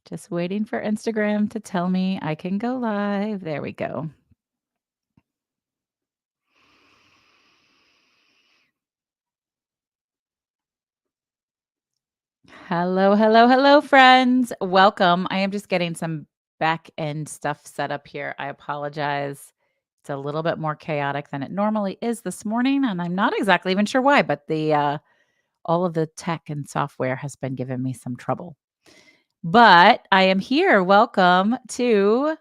Just waiting for Instagram to tell me I can go live. There we go. Hello, hello, hello, friends. Welcome. I am just getting some back end stuff set up here. I apologize. It's a little bit more chaotic than it normally is this morning, and I'm not exactly even sure why, but the all of the tech and software has been giving me some trouble. But I am here. Welcome to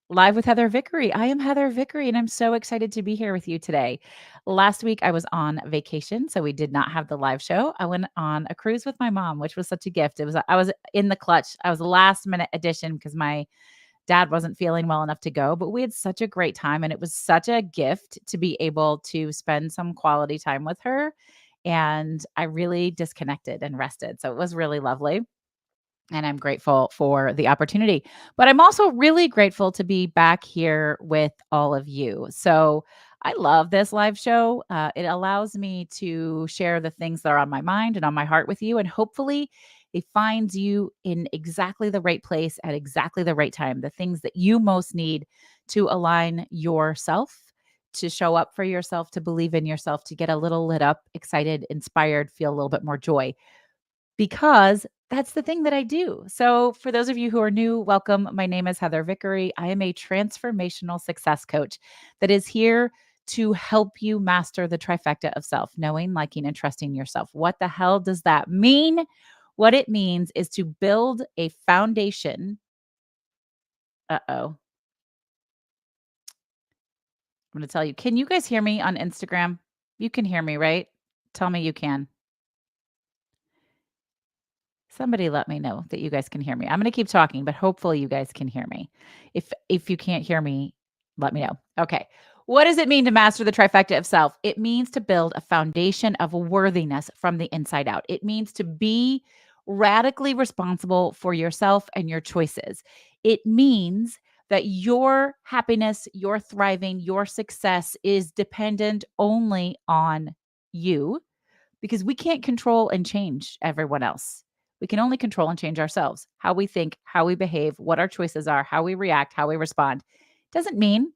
Live with Heather Vickery. I am Heather Vickery, and I'm so excited to be here with you today. Last week, I was on vacation, so we did not have the live show. I went on a cruise with my mom, which was such a gift. I was in the clutch. I was a last minute addition because my dad wasn't feeling well enough to go, but we had such a great time, and it was such a gift to be able to spend some quality time with her. And I really disconnected and rested. So it was really lovely. And I'm grateful for the opportunity. But I'm also really grateful to be back here with all of you. So I love this live show. It allows me to share the things that are on my mind and on my heart with you. And hopefully, it finds you in exactly the right place at exactly the right time, the things that you most need to align yourself, to show up for yourself, to believe in yourself, to get a little lit up, excited, inspired, feel a little bit more joy because that's the thing that I do. So, for those of you who are new, welcome. My name is Heather Vickery. I am a transformational success coach that is here to help you master the trifecta of self, knowing, liking, and trusting yourself. What the hell does that mean? What it means is to build a foundation. Uh-oh. I'm going to tell you. Can you guys hear me on Instagram? You can hear me, right? Tell me you can. Somebody let me know that you guys can hear me. I'm going to keep talking, but hopefully you guys can hear me. If you can't hear me, let me know. Okay. What does it mean to master the trifecta of self? It means to build a foundation of worthiness from the inside out. It means to be radically responsible for yourself and your choices. It means that your happiness, your thriving, your success is dependent only on you because we can't control and change everyone else. We can only control and change ourselves, how we think, how we behave, what our choices are, how we react, how we respond. Doesn't mean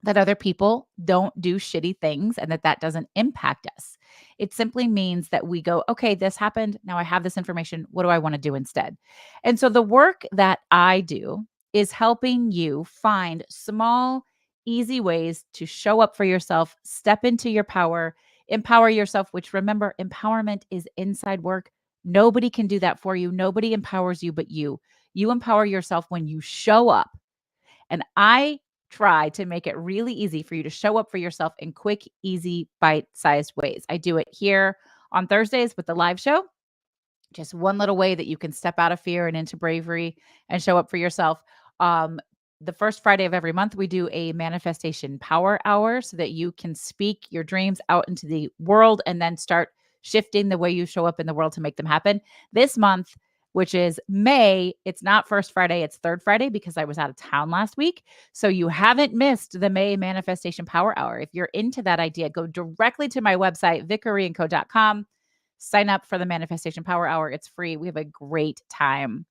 that other people don't do shitty things and that doesn't impact us. It simply means that we go, okay, this happened. Now I have this information. What do I want to do instead? And so the work that I do is helping you find small, easy ways to show up for yourself, step into your power, empower yourself, which remember, empowerment is inside work. Nobody can do that for you. Nobody empowers you but you. You empower yourself when you show up. And I try to make it really easy for you to show up for yourself in quick, easy, bite sized ways. I do it here on Thursdays with the live show. Just one little way that you can step out of fear and into bravery and show up for yourself. Um, the first Friday of every month, we do a manifestation power hour so that you can speak your dreams out into the world and then start shifting the way you show up in the world to make them happen. This month, which is May, it's not first Friday, it's third Friday because I was out of town last week. So you haven't missed the May manifestation power hour. If you're into that idea, go directly to my website, vickeryandco.com. Sign up for the Manifestation Power Hour. It's free. We have a great time.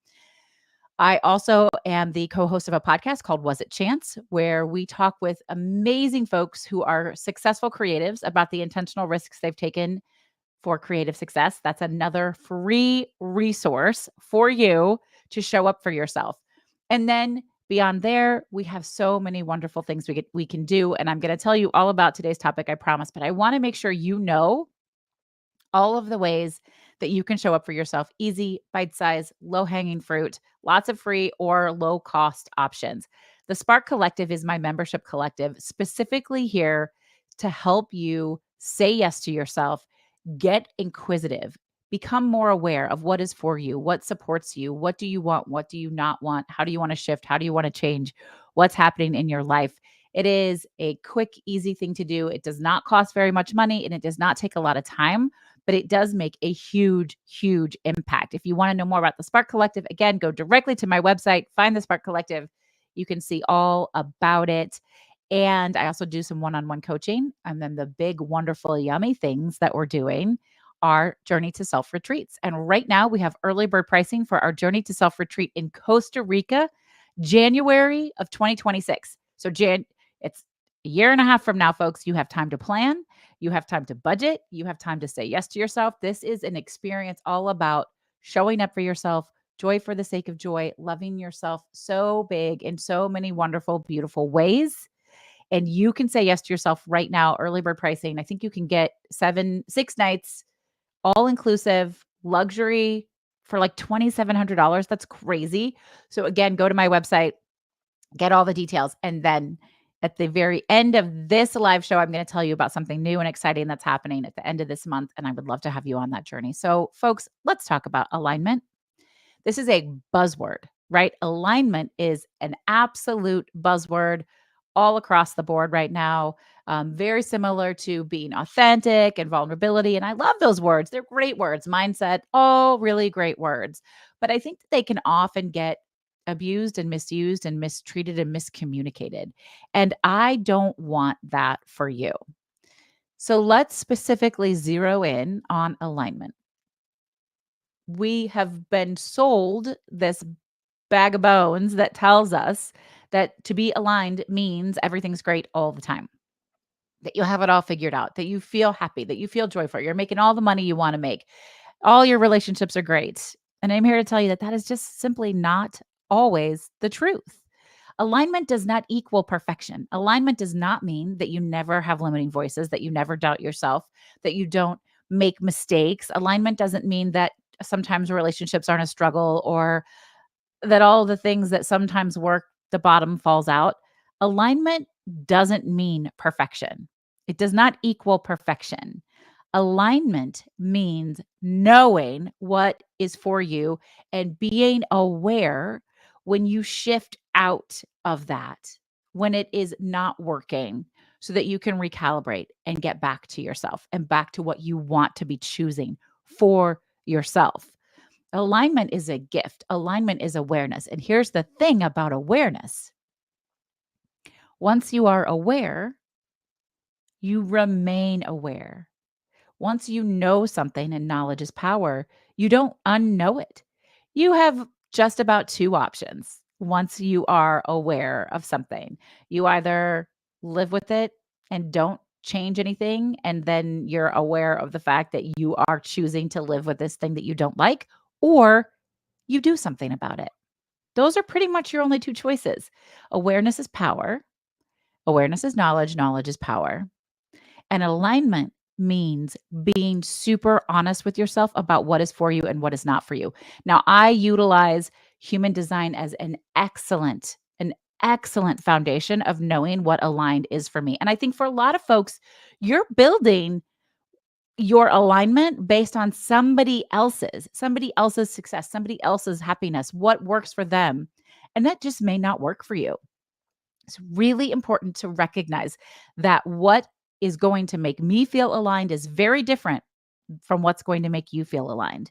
I also am the co-host of a podcast called Was It Chance, where we talk with amazing folks who are successful creatives about the intentional risks they've taken for creative success. That's another free resource for you to show up for yourself. And then beyond there, we have so many wonderful things we can do. And I'm going to tell you all about today's topic, I promise. But I want to make sure you know all of the ways that you can show up for yourself. Easy, bite size, low hanging fruit, lots of free or low cost options. The Spark Collective is my membership collective, specifically here to help you say yes to yourself, get inquisitive, become more aware of what is for you, what supports you, what do you want, what do you not want, how do you want to shift, how do you want to change, what's happening in your life. It is a quick, easy thing to do. It does not cost very much money and it does not take a lot of time, but it does make a huge, huge impact. If you want to know more about the Spark Collective, again, go directly to my website, find the Spark Collective. You can see all about it. And I also do some one-on-one coaching. And then the big, wonderful, yummy things that we're doing our Journey to Self retreats. And right now we have early bird pricing for our Journey to Self retreat in Costa Rica, January of 2026. So it's a year and a half from now, folks. You have time to plan, you have time to budget, you have time to say yes to yourself. This is an experience all about showing up for yourself, joy for the sake of joy, loving yourself so big in so many wonderful, beautiful ways. And you can say yes to yourself right now, early bird pricing. I think you can get 6 nights, all inclusive, luxury for like $2,700. That's crazy. So again, go to my website, get all the details. And then at the very end of this live show, I'm going to tell you about something new and exciting that's happening at the end of this month. And I would love to have you on that journey. So folks, let's talk about alignment. This is a buzzword, right? Alignment is an absolute buzzword all across the board right now. Very similar to being authentic and vulnerability. And I love those words. They're great words. Mindset, all really great words. But I think that they can often get abused and misused and mistreated and miscommunicated. And I don't want that for you. So let's specifically zero in on alignment. We have been sold this bag of bones that tells us that to be aligned means everything's great all the time, that you have it all figured out, that you feel happy, that you feel joyful, you're making all the money you want to make, all your relationships are great. And I'm here to tell you that that is just simply not always the truth. Alignment does not equal perfection. Alignment does not mean that you never have limiting voices, that you never doubt yourself, that you don't make mistakes. Alignment doesn't mean that sometimes relationships aren't a struggle or that all the things that sometimes work, the bottom falls out. Alignment doesn't mean perfection. It does not equal perfection. Alignment means knowing what is for you and being aware when you shift out of that, when it is not working, so that you can recalibrate and get back to yourself and back to what you want to be choosing for yourself. Alignment is a gift. Alignment is awareness. And here's the thing about awareness. Once you are aware, you remain aware. Once you know something, and knowledge is power, you don't unknow it. You have just about two options. Once you are aware of something, you either live with it and don't change anything, and then you're aware of the fact that you are choosing to live with this thing that you don't like, or you do something about it. Those are pretty much your only two choices. Awareness is power. Awareness is knowledge. Knowledge is power. And alignment means being super honest with yourself about what is for you and what is not for you. Now, I utilize human design as an excellent foundation of knowing what aligned is for me. And I think for a lot of folks, you're building your alignment based on somebody else's success, somebody else's happiness, what works for them. And that just may not work for you. It's really important to recognize that what is going to make me feel aligned is very different from what's going to make you feel aligned.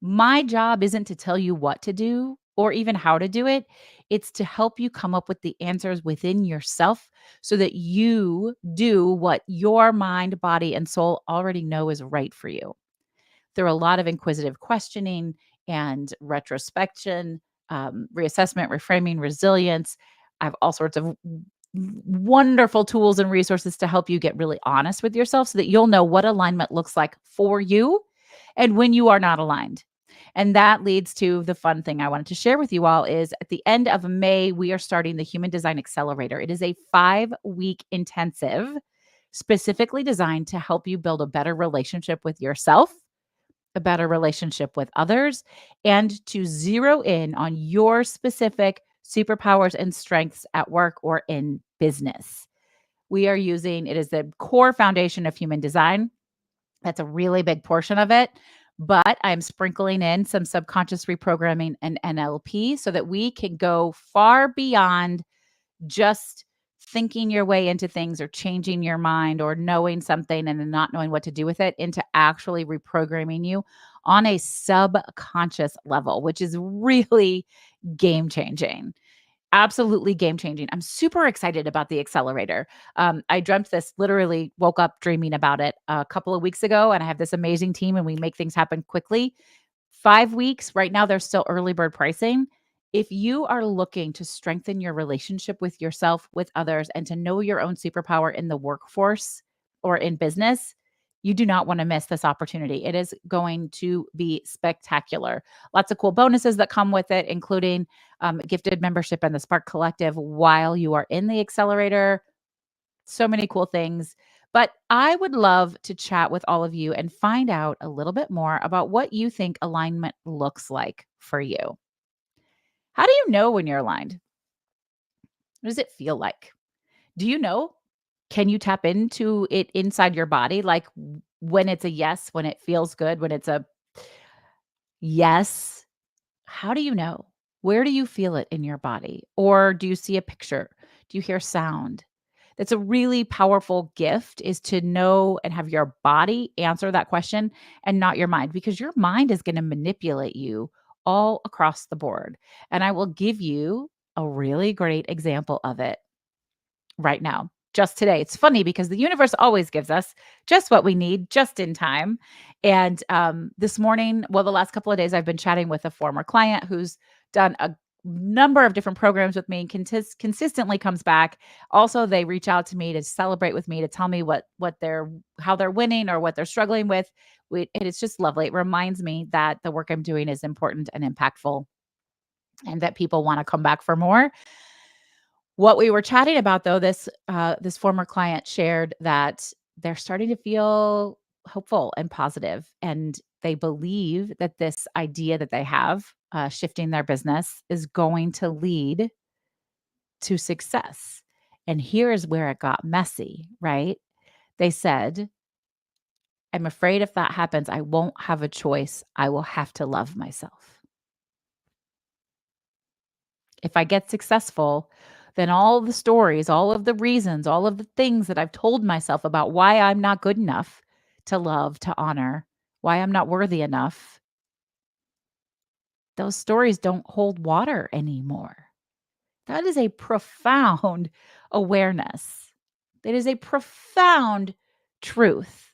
My job isn't to tell you what to do or even how to do it. It's to help you come up with the answers within yourself so that you do what your mind, body, and soul already know is right for you. Through a lot of inquisitive questioning and retrospection, reassessment, reframing, resilience, I have all sorts of wonderful tools and resources to help you get really honest with yourself so that you'll know what alignment looks like for you and when you are not aligned. And that leads to the fun thing I wanted to share with you all is at the end of May, we are starting the Human Design Accelerator. It is a 5-week intensive specifically designed to help you build a better relationship with yourself, a better relationship with others, and to zero in on your specific superpowers and strengths at work or in business. We are using it as the core foundation of human design. That's a really big portion of it. But I'm sprinkling in some subconscious reprogramming and NLP so that we can go far beyond just thinking your way into things or changing your mind or knowing something and then not knowing what to do with it into actually reprogramming you on a subconscious level, which is really game changing. Absolutely game changing. I'm super excited about the accelerator. I dreamt this, literally woke up dreaming about it a couple of weeks ago, and I have this amazing team and we make things happen quickly. 5 weeks. Right now, there's still early bird pricing. If you are looking to strengthen your relationship with yourself, with others, and to know your own superpower in the workforce or in business, you do not want to miss this opportunity. It is going to be spectacular. Lots of cool bonuses that come with it, including gifted membership in the Spark Collective while you are in the accelerator. So many cool things. But I would love to chat with all of you and find out a little bit more about what you think alignment looks like for you. How do you know when you're aligned? What does it feel like? Do you know? Can you tap into it inside your body? Like when it's a yes, when it feels good, when it's a yes. How do you know? Where do you feel it in your body? Or do you see a picture? Do you hear sound? That's a really powerful gift, is to know and have your body answer that question and not your mind, because your mind is going to manipulate you all across the board. And I will give you a really great example of it right now, just today. It's funny because the universe always gives us just what we need, just in time. And this morning, well, the last couple of days, I've been chatting with a former client who's done a number of different programs with me and consistently comes back. Also, they reach out to me to celebrate with me, to tell me what they're how they're winning or what they're struggling with. And it's just lovely. It reminds me that the work I'm doing is important and impactful, and that people want to come back for more. What we were chatting about, though, this former client shared that they're starting to feel hopeful and positive, and they believe that this idea that they have, shifting their business, is going to lead to success. And here's where it got messy, right? They said, "I'm afraid if that happens, I won't have a choice. I will have to love myself. If I get successful, then all the stories, all of the reasons, all of the things that I've told myself about why I'm not good enough to love, to honor, why I'm not worthy enough, those stories don't hold water anymore." That is a profound awareness. That is a profound truth.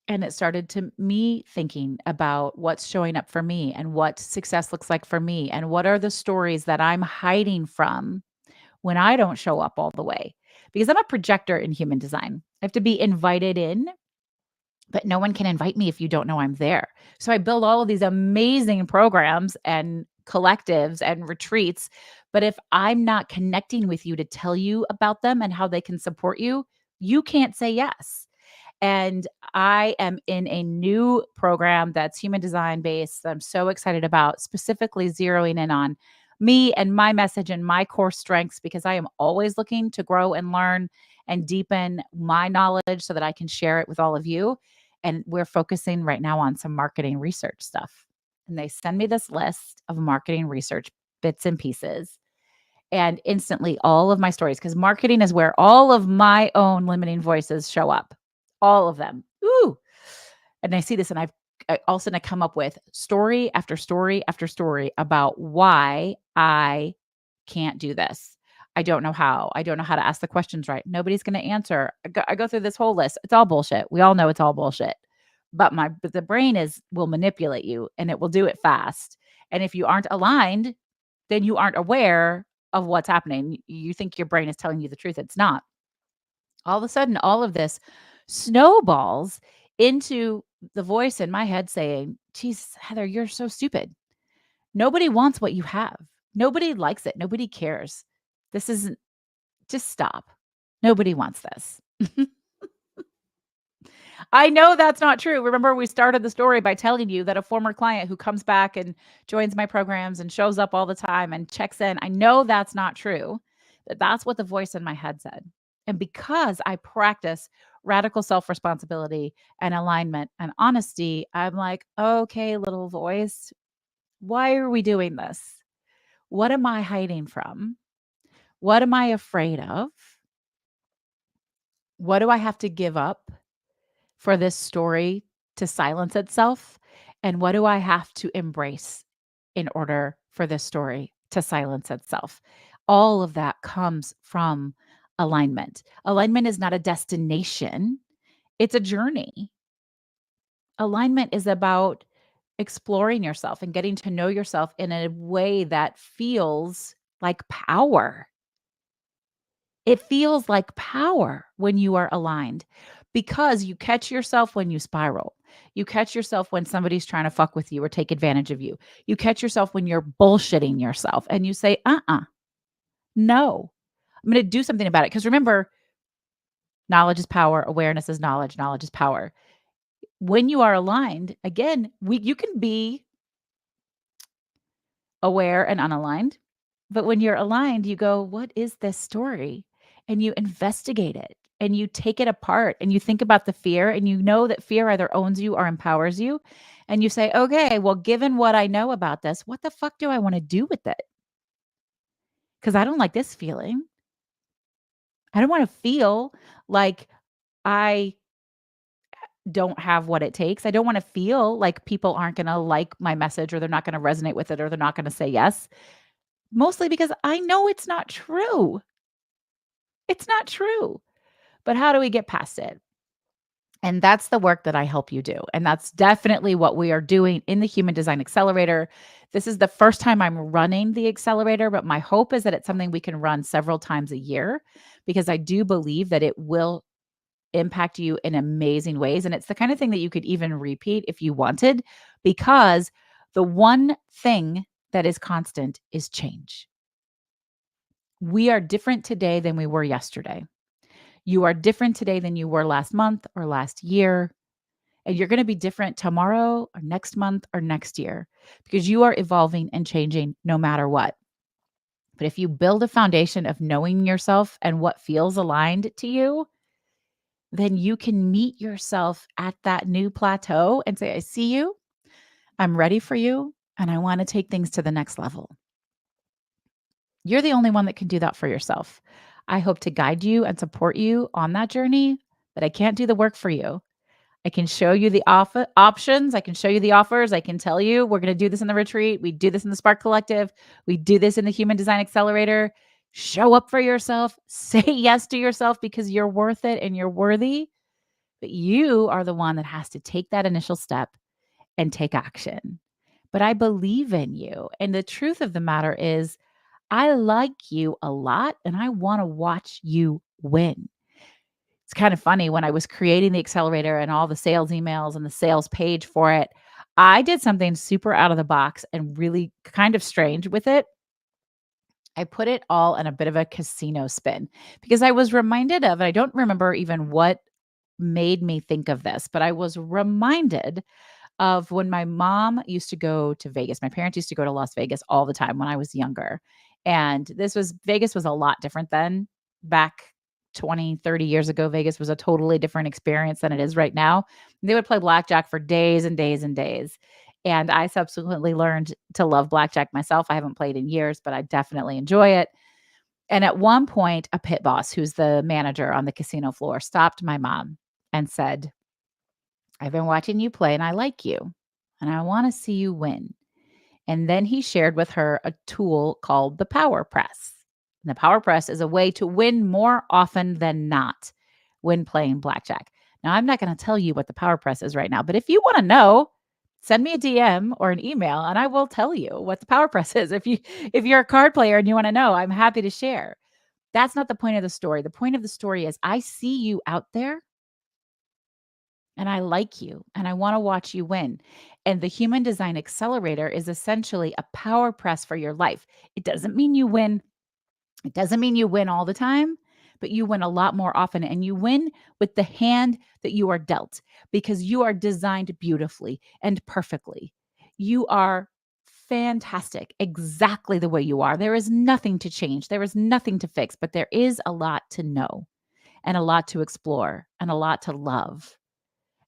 And it started to me thinking about what's showing up for me and what success looks like for me, and what are the stories that I'm hiding from when I don't show up all the way. Because I'm a projector in human design. I have to be invited in, but no one can invite me if you don't know I'm there. So I build all of these amazing programs and collectives and retreats. But if I'm not connecting with you to tell you about them and how they can support you, you can't say yes. And I am in a new program that's human design based that I'm so excited about, specifically zeroing in on me and my message and my core strengths, because I am always looking to grow and learn and deepen my knowledge so that I can share it with all of you. And we're focusing right now on some marketing research stuff. And they send me this list of marketing research bits and pieces. And instantly, all of my stories, because marketing is where all of my own limiting voices show up, all of them. Ooh. And I see this, and all of a sudden I come up with story after story after story about why I can't do this. I don't know how. I don't know how to ask the questions right. Nobody's going to answer. I go through this whole list. It's all bullshit. We all know it's all bullshit. But the brain will manipulate you, and it will do it fast. And if you aren't aligned, then you aren't aware of what's happening. You think your brain is telling you the truth. It's not. All of a sudden, all of this snowballs into the voice in my head saying, "Jesus, Heather, you're so stupid. Nobody wants what you have. Nobody likes it. Nobody cares. This isn't, just stop. Nobody wants this." I know that's not true. Remember, we started the story by telling you that a former client who comes back and joins my programs and shows up all the time and checks in. I know that's not true. That's what the voice in my head said. And because I practice radical self responsibility and alignment and honesty, I'm like, okay, little voice, why are we doing this? What am I hiding from? What am I afraid of? What do I have to give up for this story to silence itself? And what do I have to embrace in order for this story to silence itself. All of that comes from alignment. Alignment is not a destination, it's a journey. Alignment is about exploring yourself and getting to know yourself in a way that feels like power. It feels like power when you are aligned because you catch yourself when you spiral. You catch yourself when somebody's trying to fuck with you or take advantage of you. You catch yourself when you're bullshitting yourself and you say, no, I'm going to do something about it. Because remember, knowledge is power, awareness is knowledge, knowledge is power. When you are aligned, again, you can be aware and unaligned. But when you're aligned, you go, what is this story? And you investigate it and you take it apart and you think about the fear and you know that fear either owns you or empowers you. And you say, okay, well, given what I know about this, what the fuck do I want to do with it? Because I don't like this feeling. I don't want to feel like I don't have what it takes. I don't want to feel like people aren't going to like my message or they're not going to resonate with it or they're not going to say yes. Mostly because I know it's not true. It's not true. But how do we get past it? And that's the work that I help you do. And that's definitely what we are doing in the Human Design Accelerator. This is the first time I'm running the accelerator, but my hope is that it's something we can run several times a year because I do believe that it will impact you in amazing ways. And it's the kind of thing that you could even repeat if you wanted, because the one thing that is constant is change. We are different today than we were yesterday. You are different today than you were last month or last year. And you're going to be different tomorrow or next month or next year because you are evolving and changing no matter what. But if you build a foundation of knowing yourself and what feels aligned to you, then you can meet yourself at that new plateau and say, I see you, I'm ready for you, and I want to take things to the next level. You're the only one that can do that for yourself. I hope to guide you and support you on that journey, but I can't do the work for you. I can show you the options. I can show you the offers. I can tell you we're going to do this in the retreat. We do this in the Spark Collective. We do this in the Human Design Accelerator. Show up for yourself. Say yes to yourself because you're worth it and you're worthy. But you are the one that has to take that initial step and take action. But I believe in you. And the truth of the matter is, I like you a lot and I want to watch you win. It's kind of funny when I was creating the accelerator and all the sales emails and the sales page for it, I did something super out of the box and really kind of strange with it. I put it all in a bit of a casino spin because I was reminded of, and I don't remember even what made me think of this, but I was reminded of when my mom used to go to Vegas. My parents used to go to Las Vegas all the time when I was younger. And Vegas was a lot different then. Back 20, 30 years ago, Vegas was a totally different experience than it is right now. They would play blackjack for days and days and days. And I subsequently learned to love blackjack myself. I haven't played in years, but I definitely enjoy it. And at one point, a pit boss, who's the manager on the casino floor, stopped my mom and said, I've been watching you play and I like you and I want to see you win. And then he shared with her a tool called the power press. And the power press is a way to win more often than not when playing blackjack. Now, I'm not going to tell you what the power press is right now, but if you want to know, send me a DM or an email and I will tell you what the power press is. If you're a card player and you want to know, I'm happy to share. That's not the point of the story. The point of the story is I see you out there and I like you and I want to watch you win. And the Human Design Accelerator is essentially a power press for your life. It doesn't mean you win. It doesn't mean you win all the time, but you win a lot more often and you win with the hand that you are dealt because you are designed beautifully and perfectly. You are fantastic exactly the way you are. There is nothing to change. There is nothing to fix, but there is a lot to know and a lot to explore and a lot to love.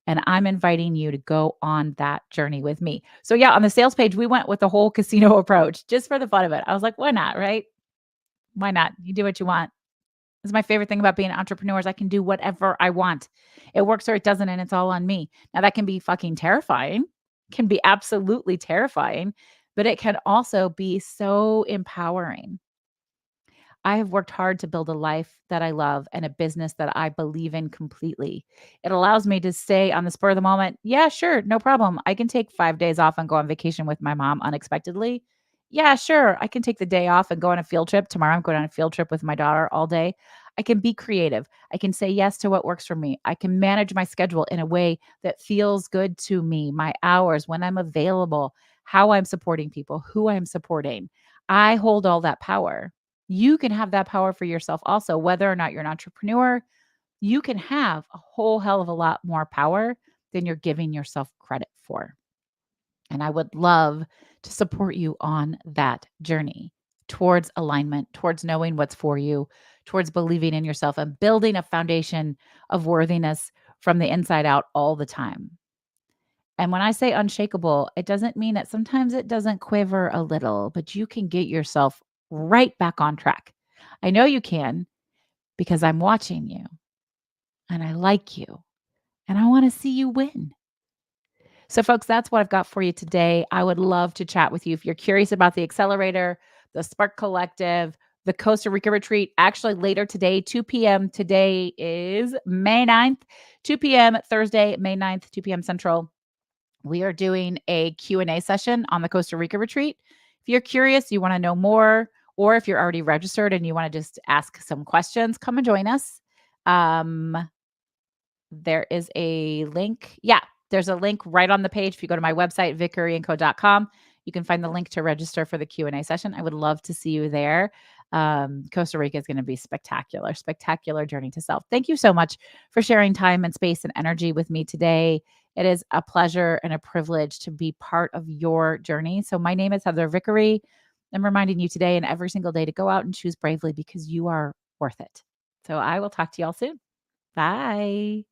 And I'm inviting you to go on that journey with me. So yeah, on the sales page, we went with the whole casino approach just for the fun of it. I was like, why not, right? Why not? You do what you want. This is my favorite thing about being an entrepreneur is I can do whatever I want. It works or it doesn't, and it's all on me. Now that can be fucking terrifying, can be absolutely terrifying, but it can also be so empowering. I have worked hard to build a life that I love and a business that I believe in completely. It allows me to say on the spur of the moment, yeah, sure, no problem. I can take 5 days off and go on vacation with my mom unexpectedly. Yeah, sure. I can take the day off and go on a field trip. Tomorrow I'm going on a field trip with my daughter all day. I can be creative. I can say yes to what works for me. I can manage my schedule in a way that feels good to me, my hours, when I'm available, how I'm supporting people, who I'm supporting. I hold all that power. You can have that power for yourself also, whether or not you're an entrepreneur. You can have a whole hell of a lot more power than you're giving yourself credit for. And I would love to support you on that journey towards alignment, towards knowing what's for you, towards believing in yourself and building a foundation of worthiness from the inside out all the time. And when I say unshakable, it doesn't mean that sometimes it doesn't quiver a little, but you can get yourself right back on track. I know you can because I'm watching you and I like you and I want to see you win. So, folks, that's what I've got for you today. I would love to chat with you. If you're curious about the accelerator, the Spark Collective, the Costa Rica retreat, actually later today, 2 p.m. Today is May 9th, 2 p.m. Thursday, May 9th, 2 p.m. Central. We are doing a Q&A session on the Costa Rica retreat. If you're curious, you want to know more, or if you're already registered and you want to just ask some questions, come and join us. There is a link. Yeah, there's a link right on the page. If you go to my website, vickeryandco.com, you can find the link to register for the Q&A session. I would love to see you there. Costa Rica is going to be spectacular, spectacular journey to self. Thank you so much for sharing time and space and energy with me today. It is a pleasure and a privilege to be part of your journey. So my name is Heather Vickery. I'm reminding you today and every single day to go out and choose bravely because you are worth it. So I will talk to y'all soon. Bye.